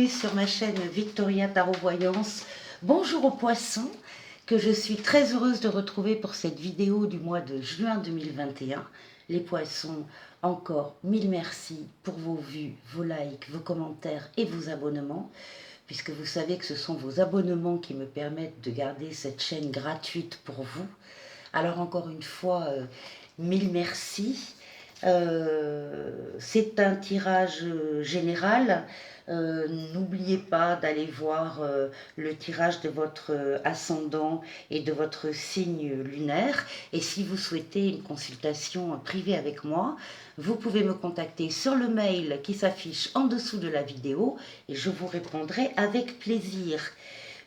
bienvenue sur ma chaîne Victoria Tarot Voyance. Bonjour aux poissons, que je suis très heureuse de retrouver pour cette vidéo du mois de juin 2021. Les poissons, encore mille merci pour vos vues, vos likes, vos commentaires et vos abonnements, puisque vous savez que ce sont vos abonnements qui me permettent de garder cette chaîne gratuite pour vous. Alors encore une fois, mille merci. C'est un tirage général. N'oubliez pas d'aller voir le tirage de votre ascendant et de votre signe lunaire. Et si vous souhaitez une consultation privée avec moi, vous pouvez me contacter sur le mail qui s'affiche en dessous de la vidéo et je vous répondrai avec plaisir.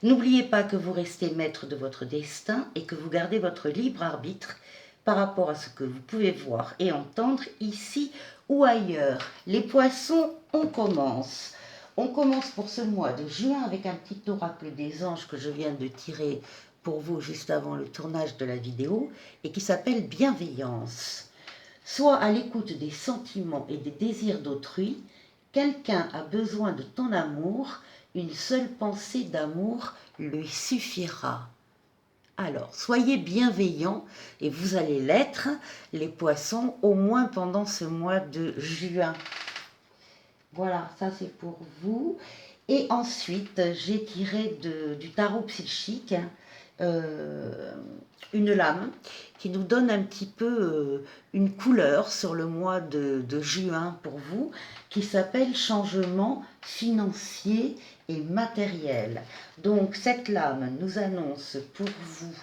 N'oubliez pas que vous restez maître de votre destin et que vous gardez votre libre arbitre par rapport à ce que vous pouvez voir et entendre ici ou ailleurs. Les poissons, on commence. On commence pour ce mois de juin avec un petit oracle des anges que je viens de tirer pour vous juste avant le tournage de la vidéo et qui s'appelle Bienveillance. Sois à l'écoute des sentiments et des désirs d'autrui. Quelqu'un a besoin de ton amour. Une seule pensée d'amour lui suffira. Alors, soyez bienveillants et vous allez l'être, les poissons, au moins pendant ce mois de juin. Voilà, ça c'est pour vous. Et ensuite, j'ai tiré du tarot psychique une lame qui nous donne un petit peu une couleur sur le mois de juin pour vous, qui s'appelle changement financier et matériel. Donc cette lame nous annonce pour vous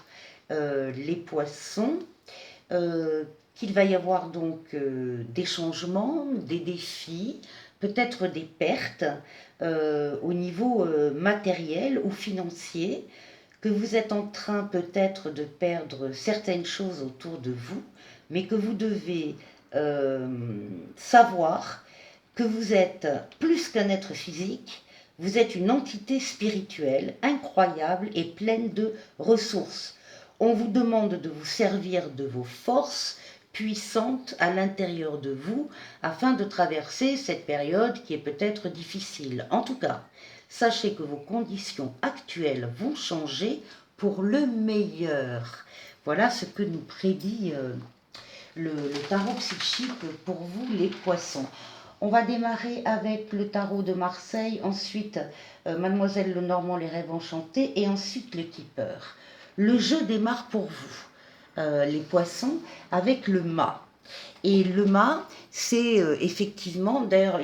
les poissons qu'il va y avoir donc des changements, des défis, peut-être des pertes au niveau matériel ou financier, que vous êtes en train peut-être de perdre certaines choses autour de vous, mais que vous devez savoir que vous êtes plus qu'un être physique, vous êtes une entité spirituelle incroyable et pleine de ressources. On vous demande de vous servir de vos forces puissantes à l'intérieur de vous afin de traverser cette période qui est peut-être difficile. En tout cas, sachez que vos conditions actuelles vont changer pour le meilleur. Voilà ce que nous prédit le tarot psychique pour vous les poissons. On va démarrer avec le tarot de Marseille, ensuite Mademoiselle Lenormand, les rêves enchantés, et ensuite le tipeur. Le jeu démarre pour vous, les poissons, avec le mât. Et le mât, c'est effectivement, d'ailleurs,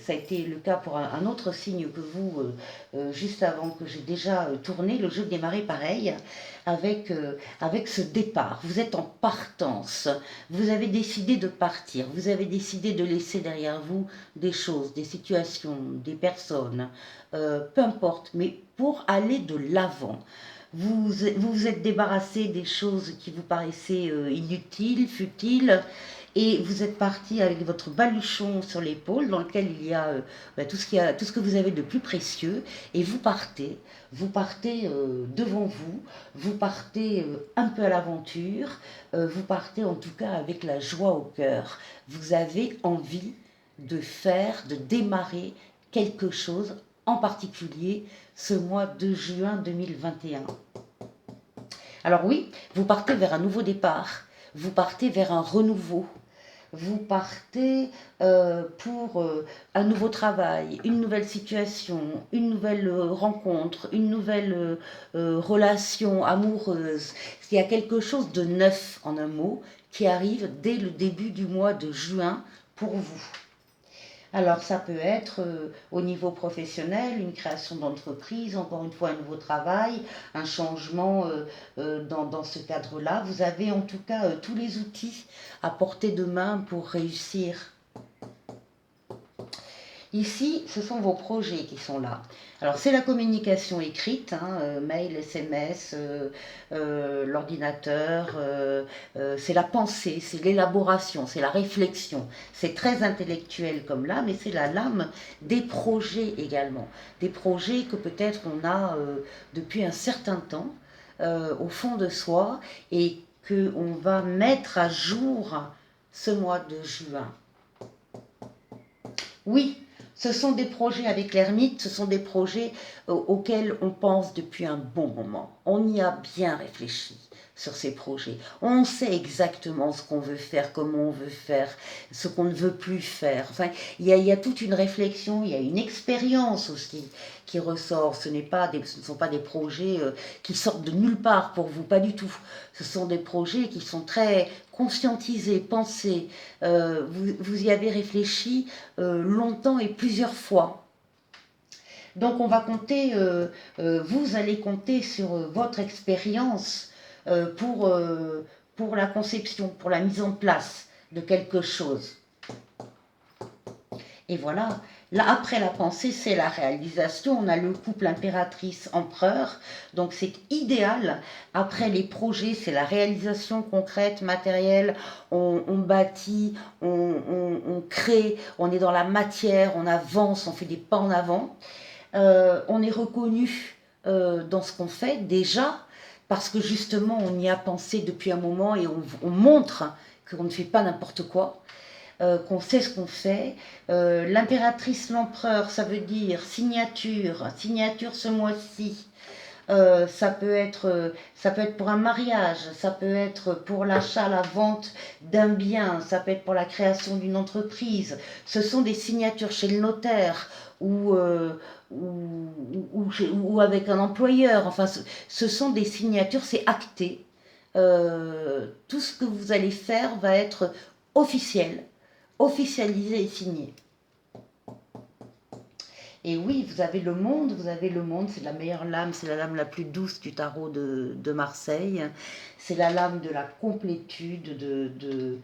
ça a été le cas pour un autre signe que vous, juste avant que j'ai déjà tourné, le jeu démarrait pareil, avec ce départ. Vous êtes en partance, vous avez décidé de partir, vous avez décidé de laisser derrière vous des choses, des situations, des personnes, peu importe, mais pour aller de l'avant. Vous vous êtes débarrassé des choses qui vous paraissaient inutiles, futiles, et vous êtes parti avec votre baluchon sur l'épaule dans lequel il y a, tout ce que vous avez de plus précieux, et vous partez devant vous, vous partez un peu à l'aventure, vous partez en tout cas avec la joie au cœur. Vous avez envie de démarrer quelque chose, en particulier ce mois de juin 2021. Alors oui, vous partez vers un nouveau départ, vous partez vers un renouveau, vous partez pour un nouveau travail, une nouvelle situation, une nouvelle rencontre, une nouvelle relation amoureuse. Il y a quelque chose de neuf, en un mot, qui arrive dès le début du mois de juin pour vous. Alors ça peut être au niveau professionnel, une création d'entreprise, encore une fois un nouveau travail, un changement dans ce cadre-là. Vous avez en tout cas tous les outils à portée de main pour réussir. Ici, ce sont vos projets qui sont là. Alors, c'est la communication écrite, mail, SMS, l'ordinateur, c'est la pensée, c'est l'élaboration, c'est la réflexion. C'est très intellectuel comme là, mais c'est la lame des projets également. Des projets que peut-être on a depuis un certain temps au fond de soi et qu'on va mettre à jour ce mois de juin. Oui, Ce sont des projets avec l'ermite, ce sont des projets auxquels on pense depuis un bon moment. On y a bien réfléchi sur ces projets. On sait exactement ce qu'on veut faire, comment on veut faire, ce qu'on ne veut plus faire. Enfin, il y a toute une réflexion, il y a une expérience aussi qui ressort. Ce ne sont pas des projets qui sortent de nulle part pour vous, pas du tout. Ce sont des projets qui sont très conscientisés, pensés. Vous y avez réfléchi longtemps et plusieurs fois. Donc on va compter, vous allez compter sur votre expérience euh, pour, euh, pour la conception, pour la mise en place de quelque chose. Et voilà, là, après la pensée, c'est la réalisation. On a le couple impératrice-empereur, donc c'est idéal. Après les projets, c'est la réalisation concrète, matérielle. On bâtit, on crée, on est dans la matière, on avance, on fait des pas en avant. On est reconnu dans ce qu'on fait déjà, parce que justement, on y a pensé depuis un moment et on montre qu'on ne fait pas n'importe quoi. Qu'on sait ce qu'on fait. L'impératrice, l'empereur, ça veut dire signature, signature ce mois-ci. Ça peut être pour un mariage, ça peut être pour l'achat, la vente d'un bien, ça peut être pour la création d'une entreprise. Ce sont des signatures chez le notaire ou, ou avec un employeur. Enfin, ce sont des signatures, c'est acté. Tout ce que vous allez faire va être officiel, officialisé et signé. Et oui, vous avez le monde, c'est la meilleure lame, c'est la lame la plus douce du tarot de Marseille. C'est la lame de la complétude, de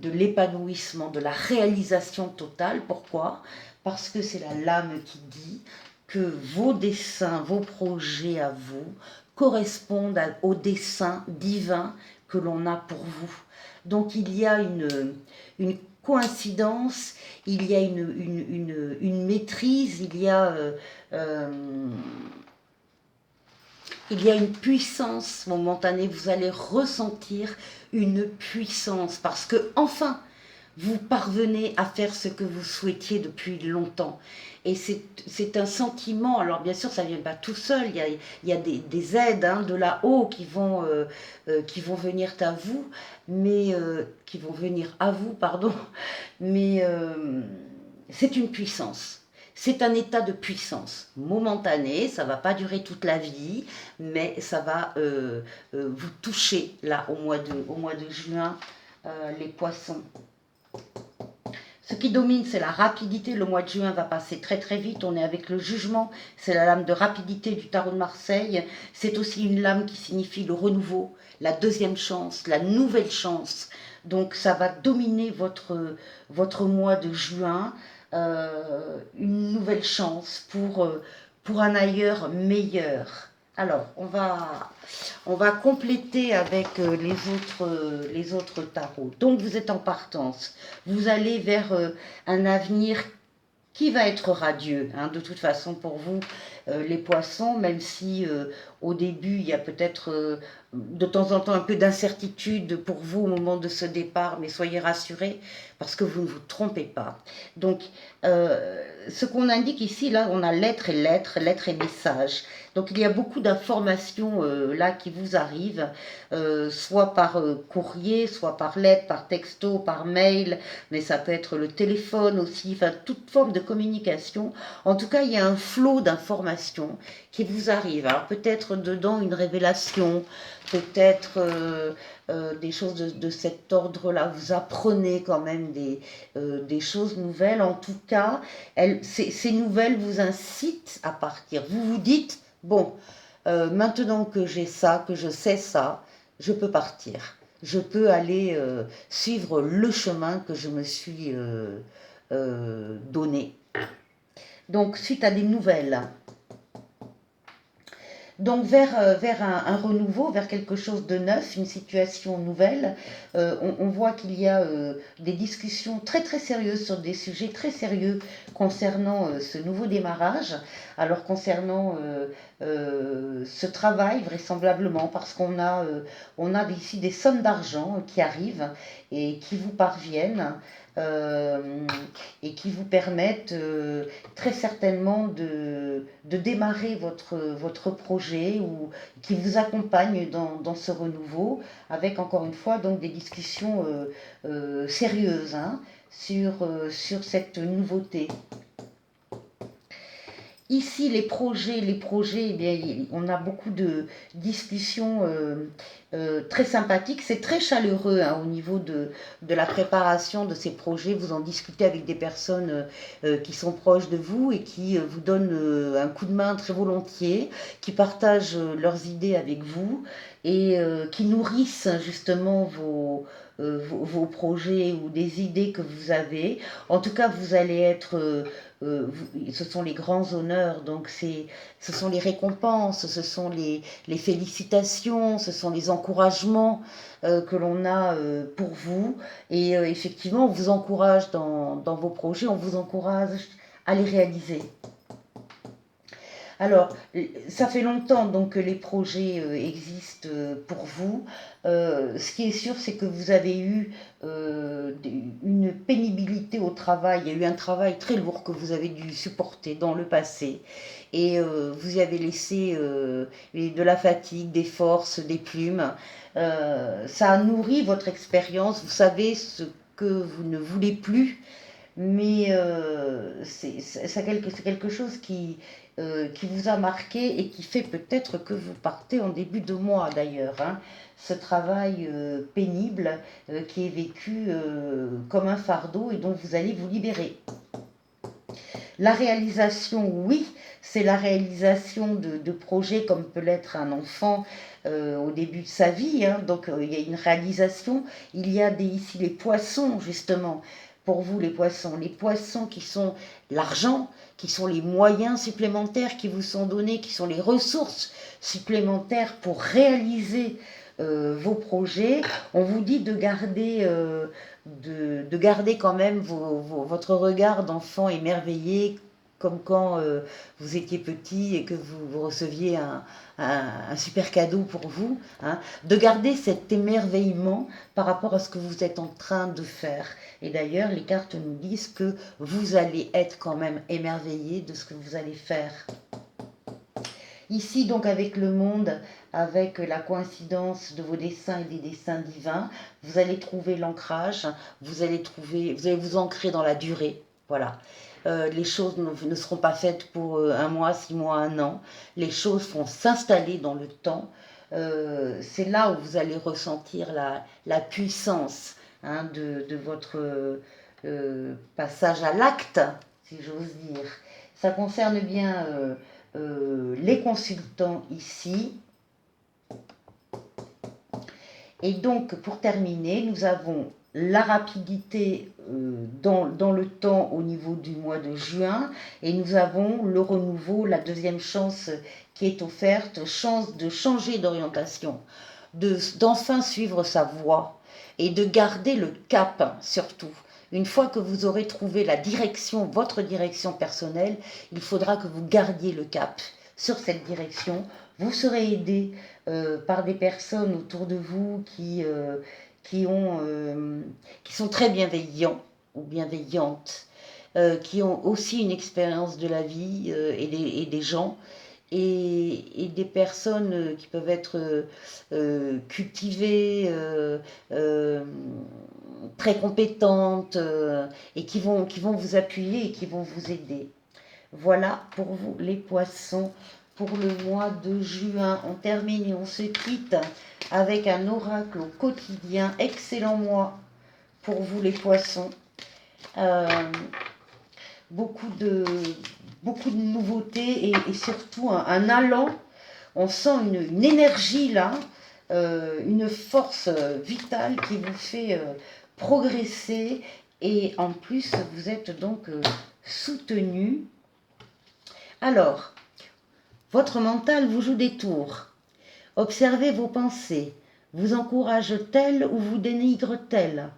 l'épanouissement, de la réalisation totale. Pourquoi? Parce que c'est la lame qui dit que vos dessins, vos projets à vous correspondent au dessein divin que l'on a pour vous. Donc il y a une coïncidence, il y a une maîtrise, euh, il y a une puissance momentanée, vous allez ressentir une puissance parce que enfin, vous parvenez à faire ce que vous souhaitiez depuis longtemps. Et c'est un sentiment, alors bien sûr ça ne vient pas tout seul, il y a des aides hein, de là-haut qui vont venir à vous, mais qui vont venir à vous, pardon, mais c'est une puissance. C'est un état de puissance momentané, ça ne va pas durer toute la vie, mais ça va vous toucher là au mois de juin, les poissons. Ce qui domine, c'est la rapidité. Le mois de juin va passer très très vite. On est avec le jugement. C'est la lame de rapidité du tarot de Marseille. C'est aussi une lame qui signifie le renouveau, la deuxième chance, la nouvelle chance. Donc ça va dominer votre mois de juin. Une nouvelle chance pour un ailleurs meilleur. Alors, on va compléter avec les autres tarots. Donc, vous êtes en partance. Vous allez vers un avenir qui va être radieux, hein, de toute façon pour vous, les poissons, même si au début il y a peut-être de temps en temps un peu d'incertitude pour vous au moment de ce départ, mais soyez rassurés parce que vous ne vous trompez pas. Donc, ce qu'on indique ici, là, on a lettres et messages. Donc il y a beaucoup d'informations là qui vous arrivent, soit par courrier, soit par lettre, par texto, par mail, mais ça peut être le téléphone aussi, enfin toute forme de communication. En tout cas, il y a un flot d'informations qui vous arrive. Alors peut-être dedans une révélation, peut-être des choses de cet ordre-là. Vous apprenez quand même des choses nouvelles. En tout cas, ces nouvelles vous incitent à partir. Vous vous dites, bon, maintenant que j'ai ça, que je sais ça, je peux partir. Je peux aller suivre le chemin que je me suis donné. Donc, suite à des nouvelles. Donc vers un renouveau, vers quelque chose de neuf, une situation nouvelle, on voit qu'il y a des discussions très très sérieuses sur des sujets très sérieux concernant ce nouveau démarrage. Alors concernant ce travail vraisemblablement, parce on a ici des sommes d'argent qui arrivent et qui vous parviennent. euh, et qui vous permettent très certainement de démarrer votre projet ou qui vous accompagnent dans ce renouveau avec encore une fois donc des discussions sérieuses hein, sur cette nouveauté. Ici, les projets, eh bien, on a beaucoup de discussions très sympathiques. C'est très chaleureux hein, au niveau de la préparation de ces projets. Vous en discutez avec des personnes qui sont proches de vous et qui vous donnent un coup de main très volontiers, qui partagent leurs idées avec vous et qui nourrissent justement vos projets ou des idées que vous avez. En tout cas, vous allez être ce sont les grands honneurs, donc ce sont les récompenses, ce sont les félicitations, ce sont les encouragements que l'on a pour vous. Et effectivement, on vous encourage dans vos projets, on vous encourage à les réaliser. Alors, ça fait longtemps donc que les projets existent pour vous. Ce qui est sûr, c'est que vous avez eu une pénibilité au travail. Il y a eu un travail très lourd que vous avez dû supporter dans le passé. Et vous y avez laissé de la fatigue, des forces, des plumes. Ça a nourri votre expérience. Vous savez ce que vous ne voulez plus mais c'est quelque chose qui vous a marqué et qui fait peut-être que vous partez en début de mois d'ailleurs. Hein. Ce travail pénible qui est vécu comme un fardeau et dont vous allez vous libérer. La réalisation, oui, c'est la réalisation de projets comme peut l'être un enfant au début de sa vie. Hein. Donc il y a une réalisation. Il y a ici les poissons, justement. Pour vous, les poissons qui sont l'argent, qui sont les moyens supplémentaires qui vous sont donnés, qui sont les ressources supplémentaires pour réaliser vos projets. On vous dit de garder quand même votre regard d'enfant émerveillé, comme quand vous étiez petit et que vous receviez un super cadeau pour vous, hein, de garder cet émerveillement par rapport à ce que vous êtes en train de faire. Et d'ailleurs, les cartes nous disent que vous allez être quand même émerveillé de ce que vous allez faire. Ici, donc, avec le monde, avec la coïncidence de vos dessins et des dessins divins, vous allez trouver l'ancrage, vous allez vous ancrer dans la durée. Voilà. Les choses ne seront pas faites pour un mois, 6 mois, un an. Les choses vont s'installer dans le temps. C'est là où vous allez ressentir la puissance hein, de votre passage à l'acte, si j'ose dire. Ça concerne bien les consultants ici. Et donc, pour terminer, nous avons la rapidité dans le temps au niveau du mois de juin et nous avons le renouveau, la deuxième chance qui est offerte, chance de changer d'orientation, d'enfin suivre sa voie et de garder le cap surtout. Une fois que vous aurez trouvé la direction, votre direction personnelle, il faudra que vous gardiez le cap sur cette direction. Vous serez aidé par des personnes autour de vous qui sont très bienveillants ou bienveillantes, qui ont aussi une expérience de la vie et des gens et des personnes qui peuvent être cultivées, très compétentes et qui vont vous appuyer et qui vont vous aider. Voilà pour vous les poissons pour le mois de juin. On termine et on se quitte avec un oracle au quotidien. Excellent mois pour vous les poissons. Euh, beaucoup de nouveautés et surtout un allant. On sent une énergie là, une force vitale qui vous fait progresser et en plus vous êtes donc soutenu. Alors, votre mental vous joue des tours. Observez vos pensées. Vous encourage-t-elle ou vous dénigre-t-elle?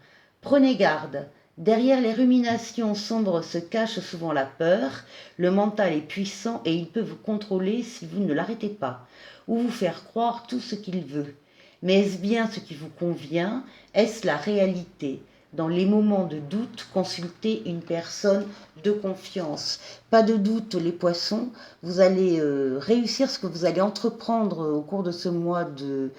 Prenez garde. Derrière les ruminations sombres se cache souvent la peur. Le mental est puissant et il peut vous contrôler si vous ne l'arrêtez pas, ou vous faire croire tout ce qu'il veut. Mais est-ce bien ce qui vous convient? Est-ce la réalité? dans les moments de doute, consultez une personne de confiance. Pas de doute, les poissons, vous allez réussir ce que vous allez entreprendre au cours de ce mois de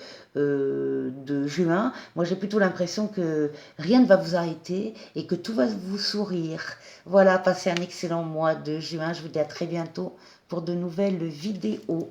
juin. Moi, j'ai plutôt l'impression que rien ne va vous arrêter et que tout va vous sourire. Voilà, passez un excellent mois de juin. Je vous dis à très bientôt pour de nouvelles vidéos.